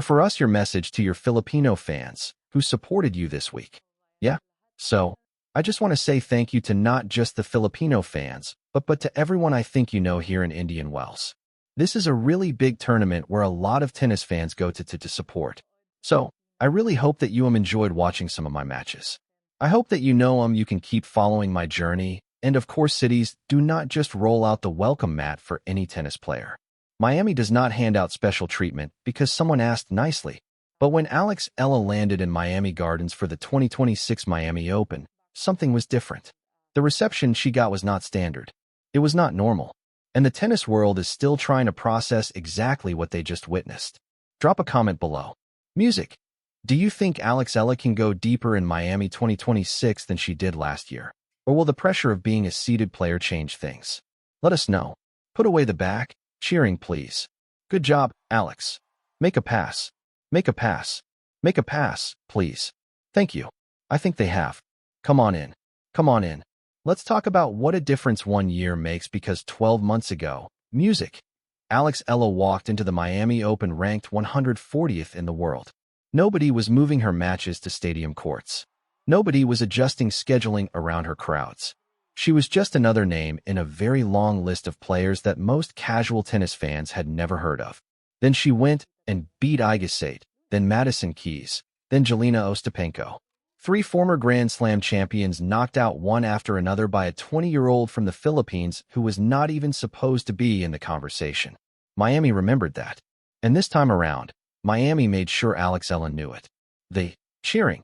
For us your message to your Filipino fans who supported you this week. Yeah? So, I just want to say thank you to not just the Filipino fans, but to everyone I think you know here in Indian Wells. This is a really big tournament where a lot of tennis fans go to support. So, I really hope that you enjoyed watching some of my matches. I hope that you can keep following my journey, and of course cities do not just roll out the welcome mat for any tennis player. Miami does not hand out special treatment because someone asked nicely. But when Alex Eala landed in Miami Gardens for the 2026 Miami Open, something was different. The reception she got was not standard. It was not normal. And the tennis world is still trying to process exactly what they just witnessed. Drop a comment below. Music. Do you think Alex Eala can go deeper in Miami 2026 than she did last year? Or will the pressure of being a seeded player change things? Let us know. Put away the back. Cheering, please. Good job, Alex. Make a pass. Make a pass. Make a pass, please. Thank you. I think they have. Come on in. Come on in. Let's talk about what a difference 1 year makes because 12 months ago, music. Alex Eala walked into the Miami Open ranked 140th in the world. Nobody was moving her matches to stadium courts. Nobody was adjusting scheduling around her crowds. She was just another name in a very long list of players that most casual tennis fans had never heard of. Then she went and beat Iga Swiatek, then Madison Keys, then Jelena Ostapenko. 3 former Grand Slam champions knocked out one after another by a 20-year-old from the Philippines who was not even supposed to be in the conversation. Miami remembered that. And this time around, Miami made sure Alex Eala knew it. The cheering.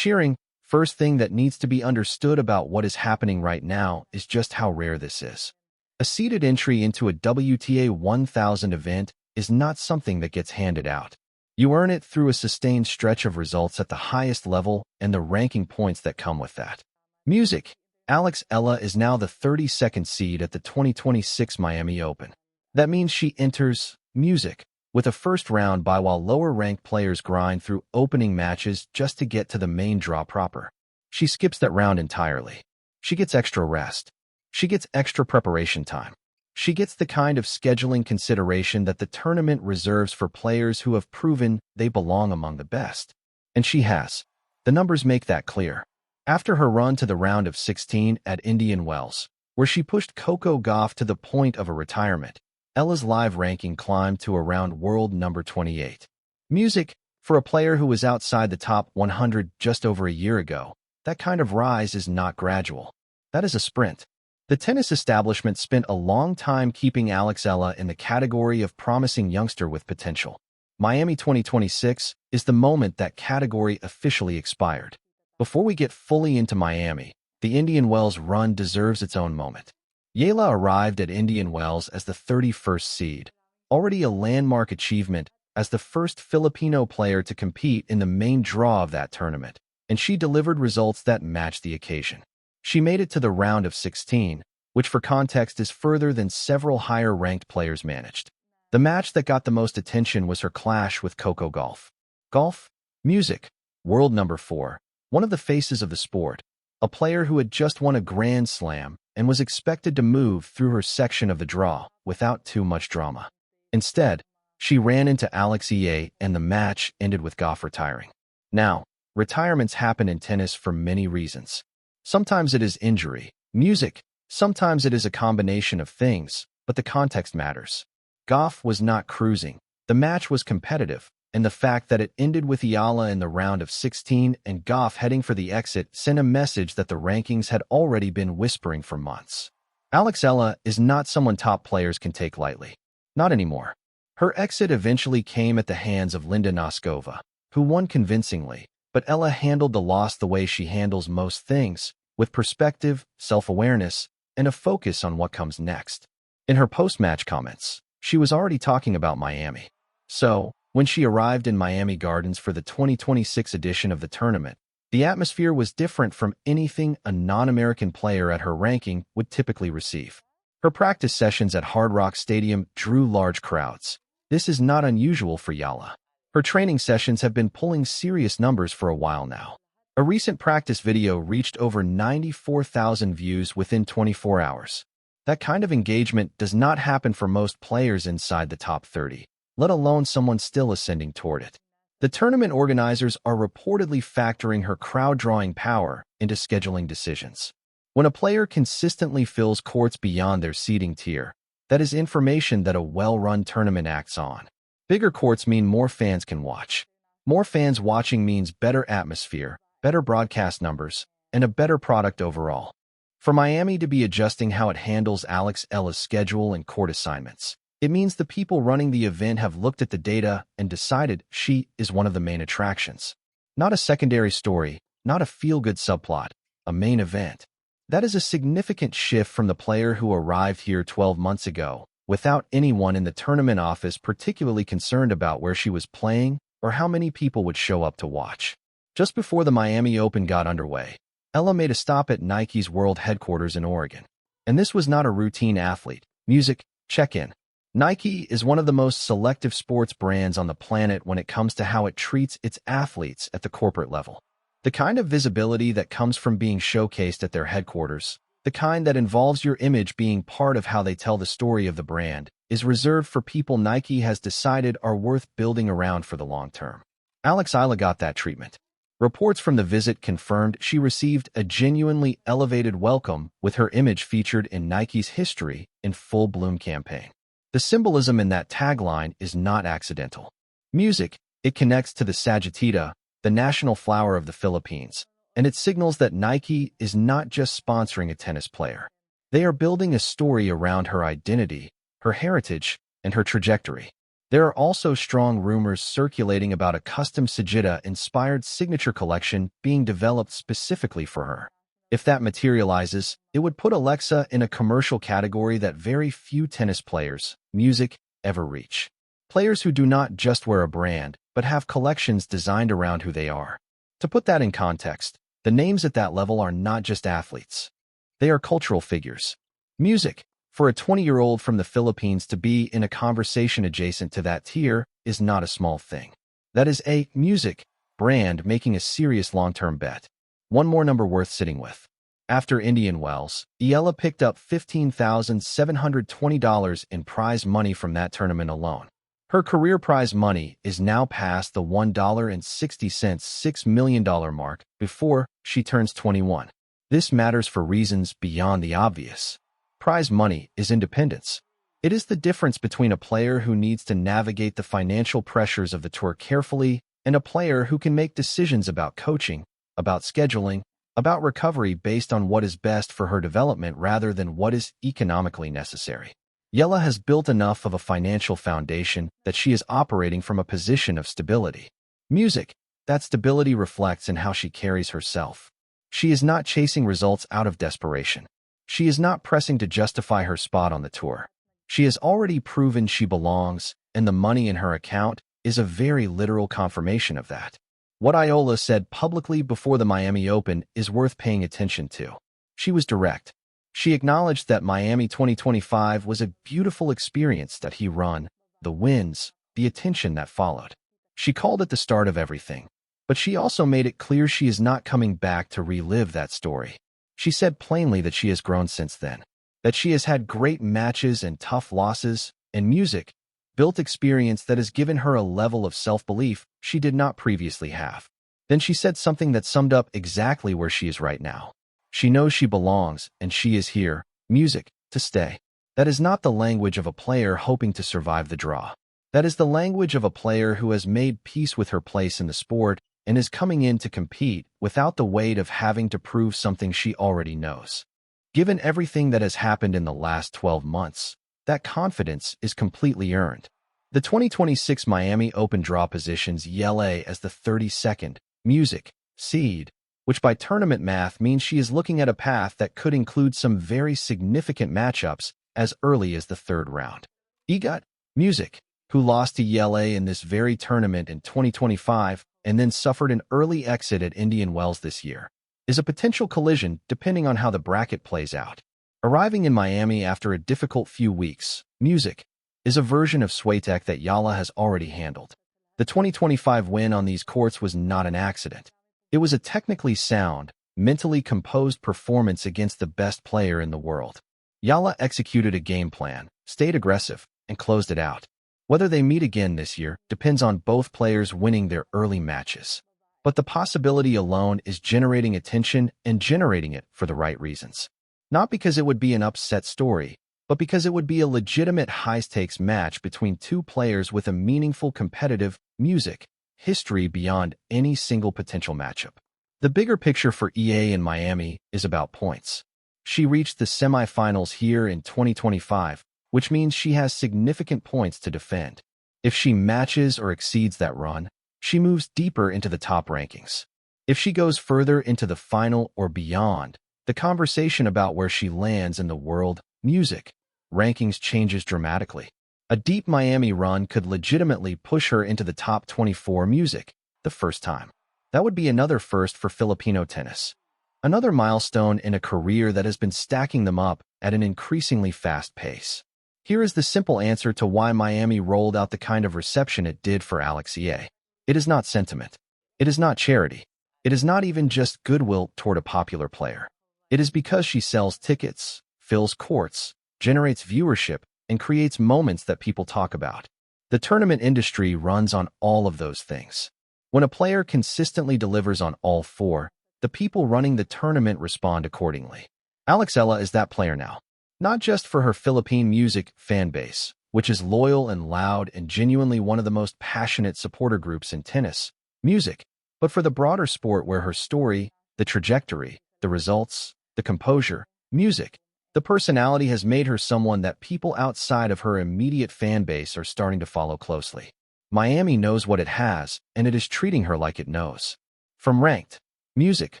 First thing that needs to be understood about what is happening right now is just how rare this is. A seeded entry into a WTA 1000 event is not something that gets handed out. You earn it through a sustained stretch of results at the highest level and the ranking points that come with that. Music. Alex Eala is now the 32nd seed at the 2026 Miami Open. That means she enters music with a first round bye while lower-ranked players grind through opening matches just to get to the main draw proper. She skips that round entirely. She gets extra rest. She gets extra preparation time. She gets the kind of scheduling consideration that the tournament reserves for players who have proven they belong among the best. And she has. The numbers make that clear. After her run to the round of 16 at Indian Wells, where she pushed Coco Gauff to the point of a retirement, Eala's live ranking climbed to around world number 28. Music. For a player who was outside the top 100 just over a year ago, that kind of rise is not gradual. That is a sprint. The tennis establishment spent a long time keeping Alex Eala in the category of promising youngster with potential. Miami 2026 is the moment that category officially expired. Before we get fully into Miami, the Indian Wells run deserves its own moment. Eala arrived at Indian Wells as the 31st seed, already a landmark achievement as the first Filipino player to compete in the main draw of that tournament, and she delivered results that matched the occasion. She made it to the round of 16, which for context is further than several higher-ranked players managed. The match that got the most attention was her clash with Coco Gauff. Gauff, music, world number 4, one of the faces of the sport, a player who had just won a Grand Slam and was expected to move through her section of the draw without too much drama. Instead, she ran into Alex Eala and the match ended with Gauff retiring. Now, retirements happen in tennis for many reasons. Sometimes it is injury, music, sometimes it is a combination of things, but the context matters. Gauff was not cruising, the match was competitive, and the fact that it ended with Eala in the round of 16 and Gauff heading for the exit sent a message that the rankings had already been whispering for months. Alex Eala is not someone top players can take lightly. Not anymore. Her exit eventually came at the hands of Linda Noskova, who won convincingly, but Eala handled the loss the way she handles most things, with perspective, self-awareness, and a focus on what comes next. In her post-match comments, she was already talking about Miami. So, when she arrived in Miami Gardens for the 2026 edition of the tournament, the atmosphere was different from anything a non-American player at her ranking would typically receive. Her practice sessions at Hard Rock Stadium drew large crowds. This is not unusual for Eala. Her training sessions have been pulling serious numbers for a while now. A recent practice video reached over 94,000 views within 24 hours. That kind of engagement does not happen for most players inside the top 30, let alone someone still ascending toward it. The tournament organizers are reportedly factoring her crowd-drawing power into scheduling decisions. When a player consistently fills courts beyond their seeding tier, that is information that a well-run tournament acts on. Bigger courts mean more fans can watch. More fans watching means better atmosphere, better broadcast numbers, and a better product overall. For Miami to be adjusting how it handles Alexandra Eala's schedule and court assignments, it means the people running the event have looked at the data and decided she is one of the main attractions. Not a secondary story, not a feel-good subplot, a main event. That is a significant shift from the player who arrived here 12 months ago, without anyone in the tournament office particularly concerned about where she was playing or how many people would show up to watch. Just before the Miami Open got underway, Eala made a stop at Nike's world headquarters in Oregon. And this was not a routine athlete, music, check-in. Nike is one of the most selective sports brands on the planet when it comes to how it treats its athletes at the corporate level. The kind of visibility that comes from being showcased at their headquarters, the kind that involves your image being part of how they tell the story of the brand, is reserved for people Nike has decided are worth building around for the long term. Alexandra Eala got that treatment. Reports from the visit confirmed she received a genuinely elevated welcome with her image featured in Nike's History in Full Bloom campaign. The symbolism in that tagline is not accidental. Music, it connects to the Sagittita, the national flower of the Philippines, and it signals that Nike is not just sponsoring a tennis player. They are building a story around her identity, her heritage, and her trajectory. There are also strong rumors circulating about a custom Sagitta-inspired signature collection being developed specifically for her. If that materializes, it would put Alexa in a commercial category that very few tennis players, music, ever reach. Players who do not just wear a brand, but have collections designed around who they are. To put that in context, the names at that level are not just athletes. They are cultural figures. Music, for a 20-year-old from the Philippines to be in a conversation adjacent to that tier, is not a small thing. That is a music brand making a serious long-term bet. One more number worth sitting with. After Indian Wells, Eala picked up $15,720 in prize money from that tournament alone. Her career prize money is now past the $1.60 $6 million mark before she turns 21. This matters for reasons beyond the obvious. Prize money is independence. It is the difference between a player who needs to navigate the financial pressures of the tour carefully and a player who can make decisions about coaching, about scheduling, about recovery based on what is best for her development rather than what is economically necessary. Eala has built enough of a financial foundation that she is operating from a position of stability. Music, that stability reflects in how she carries herself. She is not chasing results out of desperation. She is not pressing to justify her spot on the tour. She has already proven she belongs, and the money in her account is a very literal confirmation of that. What Eala said publicly before the Miami Open is worth paying attention to. She was direct. She acknowledged that Miami 2025 was a beautiful experience that he run, the wins, the attention that followed. She called it the start of everything, but she also made it clear she is not coming back to relive that story. She said plainly that she has grown since then, that she has had great matches and tough losses, and music, built experience that has given her a level of self-belief she did not previously have. Then she said something that summed up exactly where she is right now. She knows she belongs, and she is here, music, to stay. That is not the language of a player hoping to survive the draw. That is the language of a player who has made peace with her place in the sport and is coming in to compete without the weight of having to prove something she already knows. Given everything that has happened in the last 12 months, that confidence is completely earned. The 2026 Miami Open draw positions Eala as the 32nd music seed, which by tournament math means she is looking at a path that could include some very significant matchups as early as the third round. Egot, music, who lost to Eala in this very tournament in 2025 and then suffered an early exit at Indian Wells this year, is a potential collision depending on how the bracket plays out. Arriving in Miami after a difficult few weeks, music is a version of Swiatek that Eala has already handled. The 2025 win on these courts was not an accident. It was a technically sound, mentally composed performance against the best player in the world. Eala executed a game plan, stayed aggressive, and closed it out. Whether they meet again this year depends on both players winning their early matches. But the possibility alone is generating attention and generating it for the right reasons. Not because it would be an upset story, but because it would be a legitimate high-stakes match between two players with a meaningful competitive music history beyond any single potential matchup. The bigger picture for EA in Miami is about points. She reached the semifinals here in 2025, which means she has significant points to defend. If she matches or exceeds that run, she moves deeper into the top rankings. If she goes further into the final or beyond, the conversation about where she lands in the world music rankings changes dramatically. A deep Miami run could legitimately push her into the top 24 music the first time. That would be another first for Filipino tennis. Another milestone in a career that has been stacking them up at an increasingly fast pace. Here is the simple answer to why Miami rolled out the kind of reception it did for Alexandra Eala. It is not sentiment. It is not charity. It is not even just goodwill toward a popular player. It is because she sells tickets, fills courts, generates viewership, and creates moments that people talk about. The tournament industry runs on all of those things. When a player consistently delivers on all four, the people running the tournament respond accordingly. Alexandra Eala is that player now. Not just for her Philippine music fan base, which is loyal and loud and genuinely one of the most passionate supporter groups in tennis, music, but for the broader sport where her story, the trajectory, the results, the composure, music, the personality has made her someone that people outside of her immediate fan base are starting to follow closely. Miami knows what it has, and it is treating her like it knows. From ranked, music,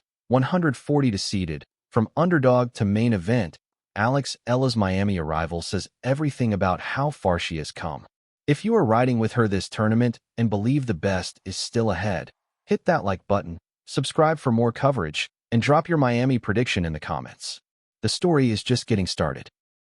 140 to seeded, from underdog to main event, Alexandra Eala's Miami arrival says everything about how far she has come. If you are riding with her this tournament and believe the best is still ahead, hit that like button, subscribe for more coverage, and drop your Miami prediction in the comments. The story is just getting started.